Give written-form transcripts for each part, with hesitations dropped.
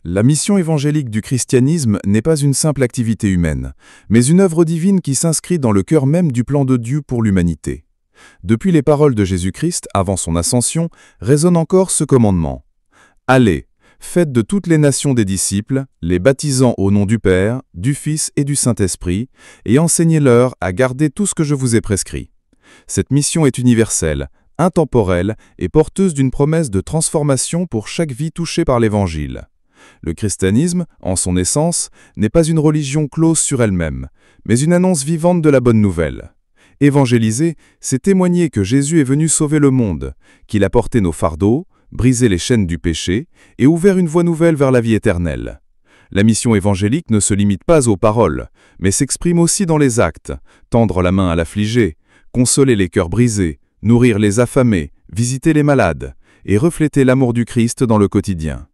La mission évangélique du christianisme n'est pas une simple activité humaine, mais une œuvre divine qui s'inscrit dans le cœur même du plan de Dieu pour l'humanité. Depuis les paroles de Jésus-Christ, avant son ascension, résonne encore ce commandement. Allez, faites de toutes les nations des disciples, les baptisant au nom du Père, du Fils et du Saint-Esprit, et enseignez-leur à garder tout ce que je vous ai prescrit. Cette mission est universelle, intemporelle et porteuse d'une promesse de transformation pour chaque vie touchée par l'Évangile. Le christianisme, en son essence, n'est pas une religion close sur elle-même, mais une annonce vivante de la bonne nouvelle. Évangéliser, c'est témoigner que Jésus est venu sauver le monde, qu'il a porté nos fardeaux, brisé les chaînes du péché et ouvert une voie nouvelle vers la vie éternelle. La mission évangélique ne se limite pas aux paroles, mais s'exprime aussi dans les actes, tendre la main à l'affligé, consoler les cœurs brisés, nourrir les affamés, visiter les malades et refléter l'amour du Christ dans le quotidien.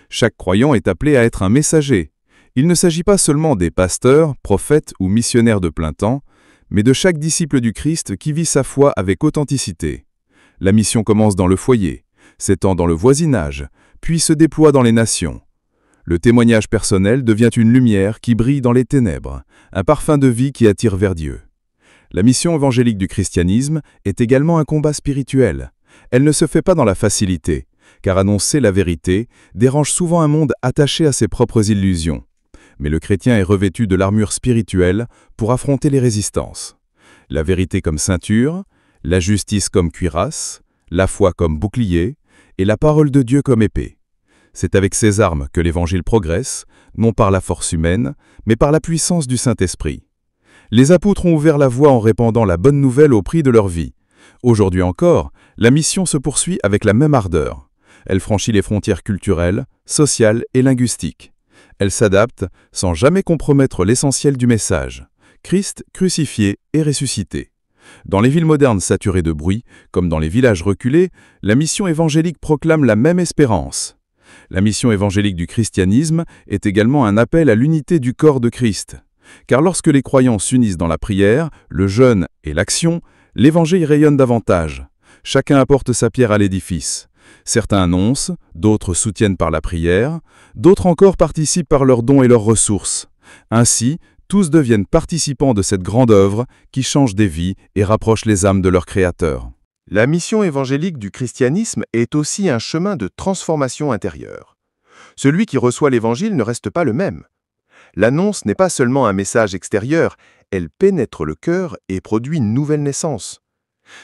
Chaque croyant est appelé à être un messager. Il ne s'agit pas seulement des pasteurs, prophètes ou missionnaires de plein temps, mais de chaque disciple du Christ qui vit sa foi avec authenticité. La mission commence dans le foyer, s'étend dans le voisinage, puis se déploie dans les nations. Le témoignage personnel devient une lumière qui brille dans les ténèbres, un parfum de vie qui attire vers Dieu. La mission évangélique du christianisme est également un combat spirituel. Elle ne se fait pas dans la facilité, car annoncer la vérité dérange souvent un monde attaché à ses propres illusions. Mais le chrétien est revêtu de l'armure spirituelle pour affronter les résistances. La vérité comme ceinture, la justice comme cuirasse, la foi comme bouclier et la parole de Dieu comme épée. C'est avec ces armes que l'Évangile progresse, non par la force humaine, mais par la puissance du Saint-Esprit. Les apôtres ont ouvert la voie en répandant la bonne nouvelle au prix de leur vie. Aujourd'hui encore, la mission se poursuit avec la même ardeur. Elle franchit les frontières culturelles, sociales et linguistiques. Elle s'adapte sans jamais compromettre l'essentiel du message. Christ crucifié et ressuscité. Dans les villes modernes saturées de bruit, comme dans les villages reculés, la mission évangélique proclame la même espérance. La mission évangélique du christianisme est également un appel à l'unité du corps de Christ. Car lorsque les croyants s'unissent dans la prière, le jeûne et l'action, l'évangile rayonne davantage. Chacun apporte sa pierre à l'édifice. Certains annoncent, d'autres soutiennent par la prière, d'autres encore participent par leurs dons et leurs ressources. Ainsi, tous deviennent participants de cette grande œuvre qui change des vies et rapproche les âmes de leur Créateur. La mission évangélique du christianisme est aussi un chemin de transformation intérieure. Celui qui reçoit l'Évangile ne reste pas le même. L'annonce n'est pas seulement un message extérieur, elle pénètre le cœur et produit une nouvelle naissance.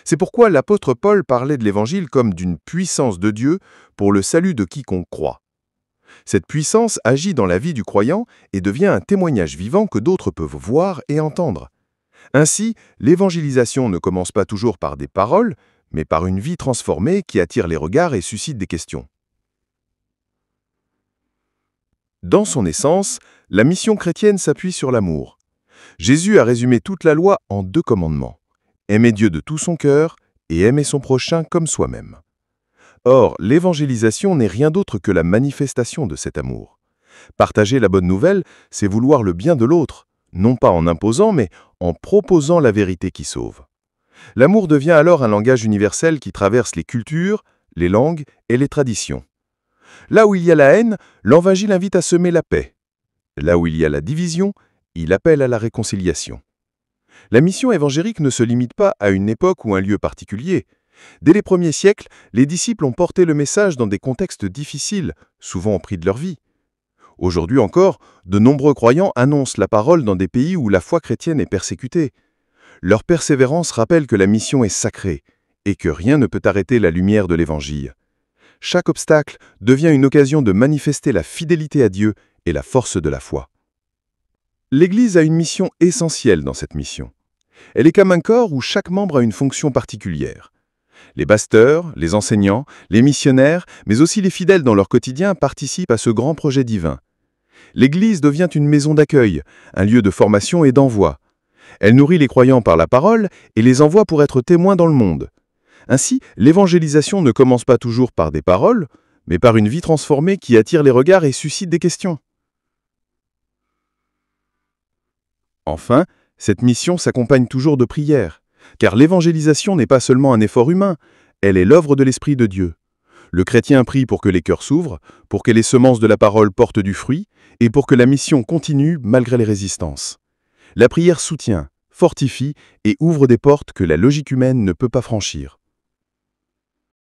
C'est pourquoi l'apôtre Paul parlait de l'Évangile comme d'une puissance de Dieu pour le salut de quiconque croit. Cette puissance agit dans la vie du croyant et devient un témoignage vivant que d'autres peuvent voir et entendre. Ainsi, l'évangélisation ne commence pas toujours par des paroles, mais par une vie transformée qui attire les regards et suscite des questions. Dans son essence, la mission chrétienne s'appuie sur l'amour. Jésus a résumé toute la loi en 2 commandements. Aimer Dieu de tout son cœur et aimer son prochain comme soi-même. Or, l'évangélisation n'est rien d'autre que la manifestation de cet amour. Partager la bonne nouvelle, c'est vouloir le bien de l'autre, non pas en imposant, mais en proposant la vérité qui sauve. L'amour devient alors un langage universel qui traverse les cultures, les langues et les traditions. Là où il y a la haine, l'Évangile invite à semer la paix. Là où il y a la division, il appelle à la réconciliation. La mission évangélique ne se limite pas à une époque ou un lieu particulier. Dès les premiers siècles, les disciples ont porté le message dans des contextes difficiles, souvent au prix de leur vie. Aujourd'hui encore, de nombreux croyants annoncent la parole dans des pays où la foi chrétienne est persécutée. Leur persévérance rappelle que la mission est sacrée et que rien ne peut arrêter la lumière de l'Évangile. Chaque obstacle devient une occasion de manifester la fidélité à Dieu et la force de la foi. L'Église a une mission essentielle dans cette mission. Elle est comme un corps où chaque membre a une fonction particulière. Les pasteurs, les enseignants, les missionnaires, mais aussi les fidèles dans leur quotidien participent à ce grand projet divin. L'Église devient une maison d'accueil, un lieu de formation et d'envoi. Elle nourrit les croyants par la parole et les envoie pour être témoins dans le monde. Ainsi, l'évangélisation ne commence pas toujours par des paroles, mais par une vie transformée qui attire les regards et suscite des questions. Enfin, cette mission s'accompagne toujours de prières, car l'évangélisation n'est pas seulement un effort humain, elle est l'œuvre de l'Esprit de Dieu. Le chrétien prie pour que les cœurs s'ouvrent, pour que les semences de la parole portent du fruit, et pour que la mission continue malgré les résistances. La prière soutient, fortifie et ouvre des portes que la logique humaine ne peut pas franchir.